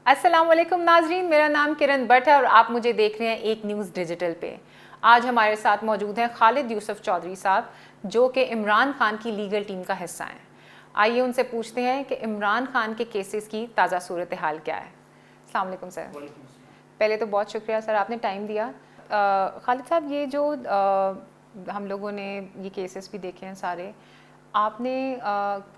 السلام علیکم ناظرین، میرا نام کرن بٹ ہے اور آپ مجھے دیکھ رہے ہیں ایک نیوز ڈیجیٹل پہ۔ آج ہمارے ساتھ موجود ہیں خالد یوسف چودھری صاحب، جو کہ عمران خان کی لیگل ٹیم کا حصہ ہیں۔ آئیے ان سے پوچھتے ہیں کہ عمران خان کے کیسز کی تازہ صورتحال کیا ہے۔ السلام علیکم سر۔ پہلے تو بہت شکریہ سر، آپ نے ٹائم دیا۔ خالد صاحب، یہ جو ہم لوگوں نے یہ کیسز بھی دیکھے ہیں سارے، آپ نے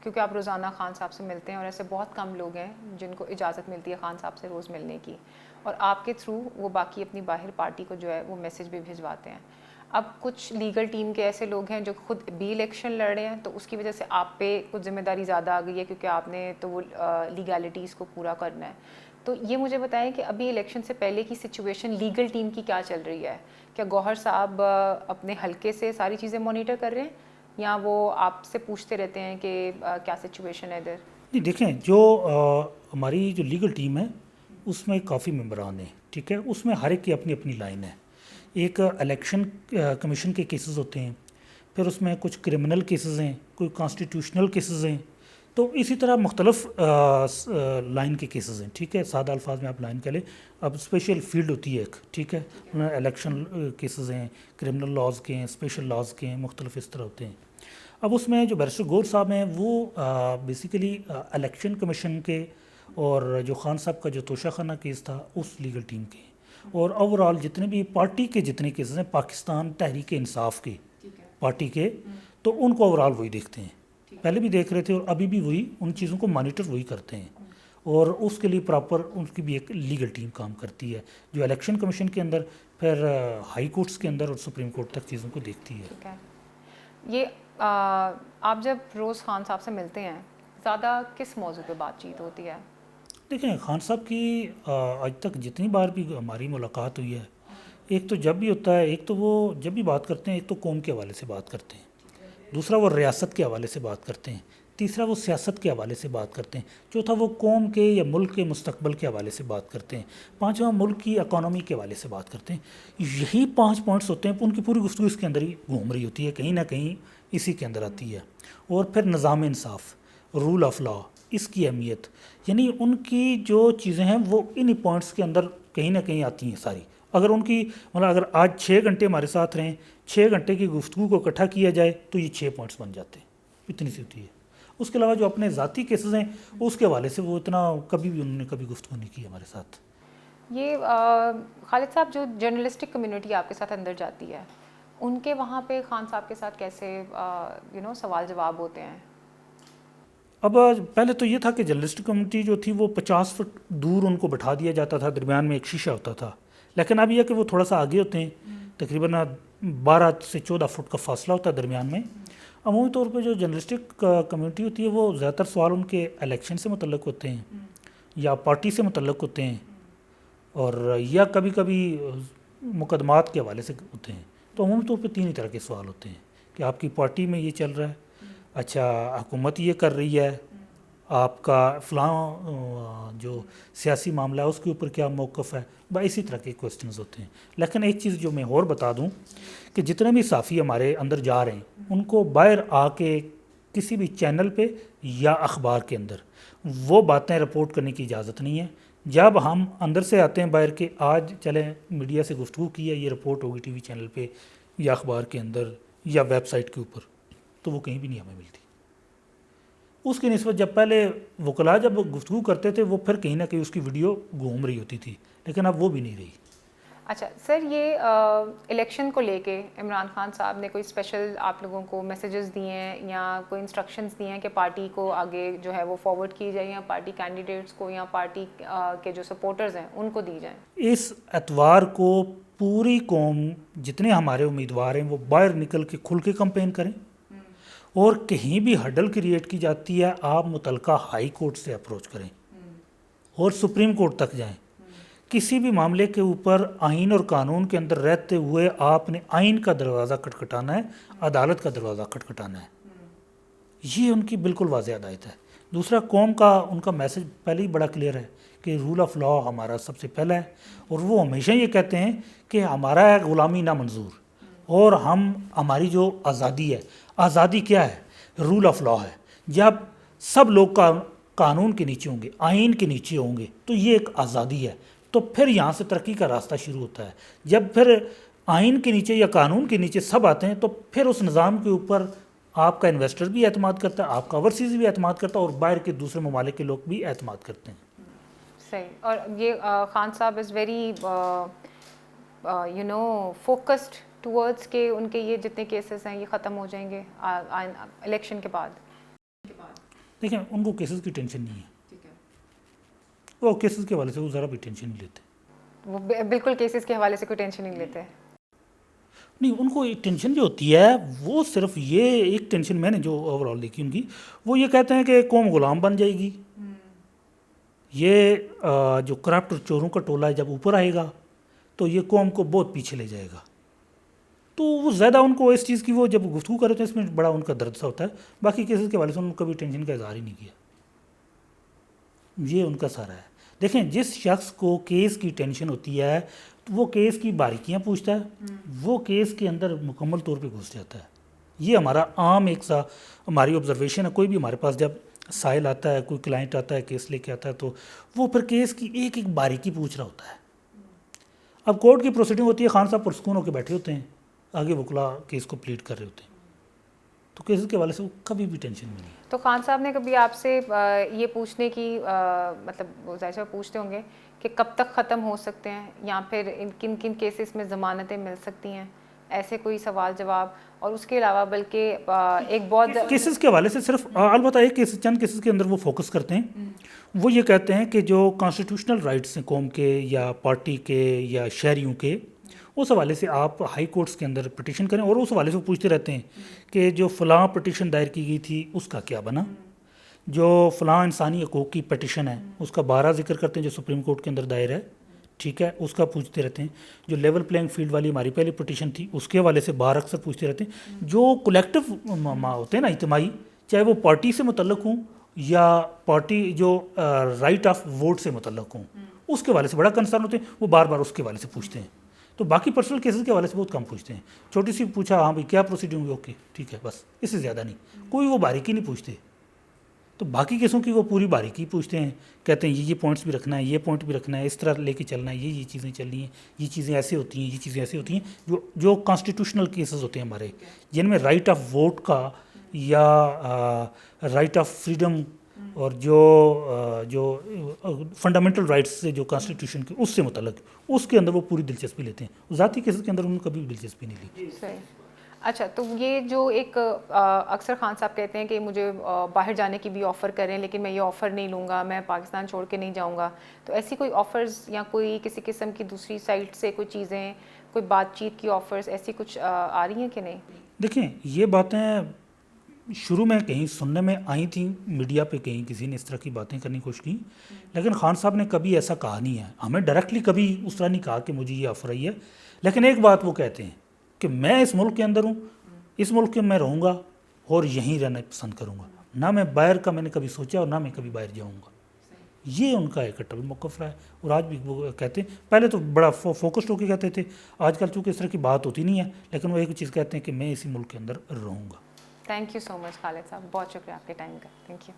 کیونکہ آپ روزانہ خان صاحب سے ملتے ہیں اور ایسے بہت کم لوگ ہیں جن کو اجازت ملتی ہے خان صاحب سے روز ملنے کی، اور آپ کے تھرو وہ باقی اپنی باہر پارٹی کو جو ہے وہ میسج بھی بھجواتے ہیں۔ اب کچھ لیگل ٹیم کے ایسے لوگ ہیں جو خود بھی الیکشن لڑ رہے ہیں، تو اس کی وجہ سے آپ پہ کچھ ذمہ داری زیادہ آ گئی ہے کیونکہ آپ نے تو وہ لیگیلٹیز کو پورا کرنا ہے۔ تو یہ مجھے بتائیں کہ ابھی الیکشن سے پہلے کی سچویشن لیگل ٹیم کی کیا چل رہی ہے؟ کیا گوہر صاحب اپنے حلقے سے ساری چیزیں مانیٹر کر رہے ہیں یا وہ آپ سے پوچھتے رہتے ہیں کہ کیا سچویشن ہے ادھر؟ نہیں، دیکھیں، جو ہماری جو لیگل ٹیم ہے اس میں کافی ممبران ہیں، ٹھیک ہے، اس میں ہر ایک کی اپنی اپنی لائن ہے۔ ایک الیکشن کمیشن کے کیسز ہوتے ہیں، پھر اس میں کچھ کرمنل کیسز ہیں، کوئی کانسٹیٹیوشنل کیسز ہیں، تو اسی طرح مختلف لائن کے کیسز ہیں، ٹھیک ہے۔ سادہ الفاظ میں آپ لائن کہہ لیں، اب اسپیشل فیلڈ ہوتی ہے ایک، ٹھیک ہے، الیکشن کیسز ہیں، کرمنل لاز کے ہیں، اسپیشل لاز کے ہیں، مختلف اس طرح ہوتے ہیں۔ اب اس میں جو بیرسٹر گور صاحب ہیں وہ بیسیکلی الیکشن کمیشن کے اور جو خان صاحب کا جو توشہ خانہ کیس تھا اس لیگل ٹیم کے، اور اوورال جتنے بھی پارٹی کے جتنے کیسز ہیں پاکستان تحریک انصاف کے پارٹی کے، تو ان کو اوورال وہی دیکھتے ہیں، پہلے بھی دیکھ رہے تھے اور ابھی بھی وہی ان چیزوں کو مانیٹر وہی کرتے ہیں، اور اس کے لیے پراپر ان کی بھی ایک لیگل ٹیم کام کرتی ہے جو الیکشن کمیشن کے اندر، پھر ہائی کورٹس کے اندر اور سپریم کورٹ تک چیزوں کو دیکھتی ہے۔ ٹھیک ہے، یہ آپ جب روز خان صاحب سے ملتے ہیں زیادہ کس موضوع پہ بات چیت ہوتی ہے؟ دیکھیں، خان صاحب کی آج تک جتنی بار بھی ہماری ملاقات ہوئی ہے، ایک تو جب بھی ہوتا ہے، ایک تو وہ جب بھی بات کرتے ہیں، ایک تو قوم کے حوالے سے بات کرتے ہیں، دوسرا وہ ریاست کے حوالے سے بات کرتے ہیں، تیسرا وہ سیاست کے حوالے سے بات کرتے ہیں، چوتھا وہ قوم کے یا ملک کے مستقبل کے حوالے سے بات کرتے ہیں، پانچواں ملک کی اکانومی کے حوالے سے بات کرتے ہیں۔ یہی 5 پوائنٹس ہوتے ہیں، ان کی پوری گفتگو اس کے اندر ہی گھوم رہی ہوتی ہے، کہیں نہ کہیں اسی کے اندر آتی ہے۔ اور پھر نظام انصاف، رول آف لا، اس کی اہمیت، یعنی ان کی جو چیزیں ہیں وہ انہی پوائنٹس کے اندر کہیں نہ کہیں آتی ہیں ساری۔ اگر ان کی مطلب اگر آج 6 گھنٹے ہمارے ساتھ رہیں، 6 گھنٹے کی گفتگو کو اکٹھا کیا جائے تو یہ 6 پوائنٹس بن جاتے ہیں، اتنی سی ہوتی ہے۔ اس کے علاوہ جو اپنے ذاتی کیسز ہیں اس کے حوالے سے وہ اتنا کبھی بھی انہوں نے کبھی گفتگو نہیں کی ہمارے ساتھ۔ یہ خالد صاحب، جو جرنلسٹک کمیونٹی آپ کے ساتھ اندر جاتی ہے، ان کے وہاں پہ خان صاحب کے ساتھ کیسے سوال جواب ہوتے ہیں؟ اب پہلے تو یہ تھا کہ جرنلسٹک کمیونٹی جو تھی وہ 50 فٹ دور ان کو بٹھا دیا جاتا تھا، درمیان میں ایک شیشہ ہوتا تھا، لیکن اب یہ کہ وہ تھوڑا سا آگے ہوتے ہیں، تقریباً 12 سے 14 فٹ کا فاصلہ ہوتا ہے درمیان میں۔ عمومی طور پہ جو جرنلسٹک کمیونٹی ہوتی ہے وہ زیادہ تر سوال ان کے الیکشن سے متعلق ہوتے ہیں یا پارٹی سے متعلق ہوتے ہیں، اور یا کبھی کبھی مقدمات کے حوالے سے ہوتے ہیں۔ تو عمومی طور پہ 3 ہی طرح کے سوال ہوتے ہیں کہ آپ کی پارٹی میں یہ چل رہا ہے، اچھا حکومت یہ کر رہی ہے، آپ کا فلاں جو سیاسی معاملہ ہے اس کے اوپر کیا موقف ہے، اسی طرح کے کوسچنز ہوتے ہیں۔ لیکن ایک چیز جو میں اور بتا دوں کہ جتنے بھی صحافی ہمارے اندر جا رہے ہیں ان کو باہر آ کے کسی بھی چینل پہ یا اخبار کے اندر وہ باتیں رپورٹ کرنے کی اجازت نہیں ہے۔ جب ہم اندر سے آتے ہیں باہر کے، آج چلیں میڈیا سے گفتگو کی ہے، یہ رپورٹ ہوگی ٹی وی چینل پہ یا اخبار کے اندر یا ویب سائٹ کے اوپر، تو وہ کہیں بھی نہیں ہمیں ملتی۔ اس کی نسبت جب پہلے وکلاء جب گفتگو کرتے تھے وہ پھر کہیں نہ کہیں اس کی ویڈیو گھوم رہی ہوتی تھی، لیکن اب وہ بھی نہیں رہی۔ اچھا سر، یہ الیکشن کو لے کے عمران خان صاحب نے کوئی اسپیشل آپ لوگوں کو میسیجز دیے ہیں یا کوئی انسٹرکشنز دیے ہیں کہ پارٹی کو آگے جو ہے وہ فارورڈ کی جائے، یا پارٹی کینڈیڈیٹس کو یا پارٹی کے جو سپورٹرز ہیں ان کو دی جائیں؟ اس اتوار کو پوری قوم، جتنے ہمارے امیدوار ہیں، وہ باہر نکل کے کھل کے کمپین کریں، اور کہیں بھی ہڈل کریٹ کی جاتی ہے آپ متعلقہ ہائی کورٹ سے اپروچ کریں اور سپریم کورٹ تک جائیں۔ کسی بھی معاملے کے اوپر آئین اور قانون کے اندر رہتے ہوئے آپ نے آئین کا دروازہ کھٹکھٹانا ہے، عدالت کا دروازہ کھٹکھٹانا ہے، یہ ان کی بالکل واضح ہدایت ہے۔ دوسرا، قوم کا ان کا میسج پہلے ہی بڑا کلیئر ہے کہ رول آف لا ہمارا سب سے پہلا ہے، اور وہ ہمیشہ یہ کہتے ہیں کہ ہمارا ہے غلامی نہ منظور، اور ہماری جو آزادی ہے، آزادی کیا ہے؟ رول آف لا ہے۔ جب سب لوگ کا قانون کے نیچے ہوں گے, آئین کے نیچے ہوں گے, تو یہ ایک آزادی ہے. تو پھر یہاں سے ترقی کا راستہ شروع ہوتا ہے. جب پھر آئین کے نیچے یا قانون کے نیچے سب آتے ہیں تو پھر اس نظام کے اوپر آپ کا انویسٹر بھی اعتماد کرتا ہے, آپ کا اوورسیز بھی اعتماد کرتا ہے, اور باہر کے دوسرے ممالک کے لوگ بھی اعتماد کرتے ہیں. صحیح. اور یہ خان صاحب از ویری فوکسڈ ٹورڈس کہ ان کے یہ جتنے کیسز ہیں یہ ختم ہو جائیں گے الیکشن کے بعد. دیکھیں ان کو کیسز کی ٹینشن نہیں ہے, وہ کیسز کے حوالے سے وہ ذرا بھی ٹینشن نہیں لیتے. وہ بالکل کیسز کے حوالے سے کوئی ٹینشن نہیں لیتے. نہیں, ان کو ٹینشن جو ہوتی ہے وہ صرف یہ ایک ٹینشن میں نے جو اوور آل دیکھی ان کی, وہ یہ کہتے ہیں کہ قوم غلام بن جائے گی. یہ جو کرپٹ اور چوروں کا ٹولہ ہے جب اوپر آئے گا تو یہ قوم کو بہت پیچھے لے جائے گا. تو وہ زیادہ ان کو اس چیز کی, وہ جب گفتگو کرتے ہیں اس میں بڑا ان کا درد سا ہوتا ہے. باقی کیسز کے حوالے سے انہوں نے کبھی ٹینشن کا اظہار ہی نہیں کیا. یہ ان کا سارا ہے. دیکھیں جس شخص کو کیس کی ٹینشن ہوتی ہے وہ کیس کی باریکیاں پوچھتا ہے, وہ کیس کے اندر مکمل طور پہ گھس جاتا ہے. یہ ہمارا عام ایک سا ہماری آبزرویشن ہے. کوئی بھی ہمارے پاس جب سائل آتا ہے, کوئی کلائنٹ آتا ہے کیس لے کے آتا ہے, تو وہ پھر کیس کی ایک ایک باریکی پوچھ رہا ہوتا ہے. اب کورٹ کی پروسیڈنگ ہوتی ہے, خان صاحب پرسکون ہو کے بیٹھے ہوتے ہیں, آگے وکلا کیس کو پلیٹ کر رہے ہوتے ہیں. تو کیسز کے حوالے سے وہ کبھی بھی ٹینشن میں نہیں. تو خان صاحب نے کبھی آپ سے یہ پوچھنے کی مطلب ظاہر سے پوچھتے ہوں گے کہ کب تک ختم ہو سکتے ہیں, یا پھر کن کن کیسز میں ضمانتیں مل سکتی ہیں, ایسے کوئی سوال جواب؟ اور اس کے علاوہ بلکہ ایک بہت کیسز کے حوالے سے صرف البتہ ایک کیس, چند کیسز کے اندر وہ فوکس کرتے ہیں. وہ یہ کہتے ہیں کہ جو کانسٹیٹیوشنل رائٹس ہیں قوم کے یا پارٹی کے یا شہریوں کے, اس حوالے سے آپ ہائی کورٹس کے اندر پٹیشن کریں. اور اس حوالے سے وہ پوچھتے رہتے ہیں کہ جو فلاں پٹیشن دائر کی گئی تھی اس کا کیا بنا, جو فلاں انسانی حقوق کی پٹیشن ہے اس کا 12 ذکر کرتے ہیں جو سپریم کورٹ کے اندر دائر ہے, ٹھیک ہے, اس کا پوچھتے رہتے ہیں. جو لیول پلینگ فیلڈ والی ہماری پہلی پٹیشن تھی اس کے حوالے سے بار اکثر پوچھتے رہتے ہیں. جو کولیکٹیو ہوتے ہیں نا اجتماعی, چاہے وہ پارٹی سے متعلق ہوں یا پارٹی جو رائٹ آف ووٹ سے متعلق ہوں, اس کے حوالے سے بڑا کنسرن ہوتے ہیں, وہ بار بار اس کے حوالے سے پوچھتے ہیں. تو باقی پرسنل کیسز کے حوالے سے بہت کم پوچھتے ہیں. چھوٹی سی پوچھا, ہاں بھائی کیا پروسیڈنگ ہوئی, اوکے ٹھیک ہے, بس اس سے زیادہ نہیں. کوئی وہ باریکی نہیں پوچھتے. تو باقی کیسوں کی وہ پوری باریکی پوچھتے ہیں, کہتے ہیں یہ پوائنٹس بھی رکھنا ہے, یہ پوائنٹ بھی رکھنا ہے, اس طرح لے کے چلنا ہے, یہ چیزیں چلنی ہیں, یہ چیزیں ایسے ہوتی ہیں, یہ چیزیں ایسے ہوتی ہیں. جو کانسٹیٹیوشنل کیسز ہوتے ہیں ہمارے, جن میں رائٹ آف ووٹ کا یا رائٹ آف فریڈم اور جو فنڈامنٹل رائٹس سے جو کانسٹیٹیوشن کے اس سے متعلق, اس کے اندر وہ پوری دلچسپی لیتے ہیں. ذاتی کیسز کے اندر انہوں نے کبھی بھی دلچسپی نہیں لی. صحیح. اچھا, تو یہ جو ایک اکثر خان صاحب کہتے ہیں کہ مجھے باہر جانے کی بھی آفر کریں لیکن میں یہ آفر نہیں لوں گا, میں پاکستان چھوڑ کے نہیں جاؤں گا. تو ایسی کوئی آفرز یا کوئی کسی قسم کی دوسری سائٹ سے کوئی چیزیں, کوئی بات چیت کی آفرز ایسی کچھ آ رہی ہیں کہ نہیں؟ دیکھیں یہ باتیں شروع میں کہیں سننے میں آئی تھیں, میڈیا پہ کہیں کسی نے اس طرح کی باتیں کرنے کی کوشش کی, لیکن خان صاحب نے کبھی ایسا کہا نہیں ہے. ہمیں ڈائریکٹلی کبھی اس طرح نہیں کہا کہ مجھے یہ آفر آئی ہے. لیکن ایک بات وہ کہتے ہیں کہ میں اس ملک کے اندر ہوں, اس ملک کے میں رہوں گا اور یہیں رہنا پسند کروں گا. نہ میں باہر کا میں نے کبھی سوچا اور نہ میں کبھی باہر جاؤں گا. یہ ان کا ایک کٹر موقف رہا ہے. اور آج بھی وہ کہتے ہیں, پہلے تو بڑا فوکسڈ ہو کے کہتے تھے, آج کل چونکہ اس طرح کی بات ہوتی نہیں ہے, لیکن وہ ایک چیز کہتے ہیں کہ میں اسی ملک کے اندر رہوں گا. تھینک یو سو مچ خالد صاحب, بہت شکریہ آپ کے ٹائم کا. Thank you.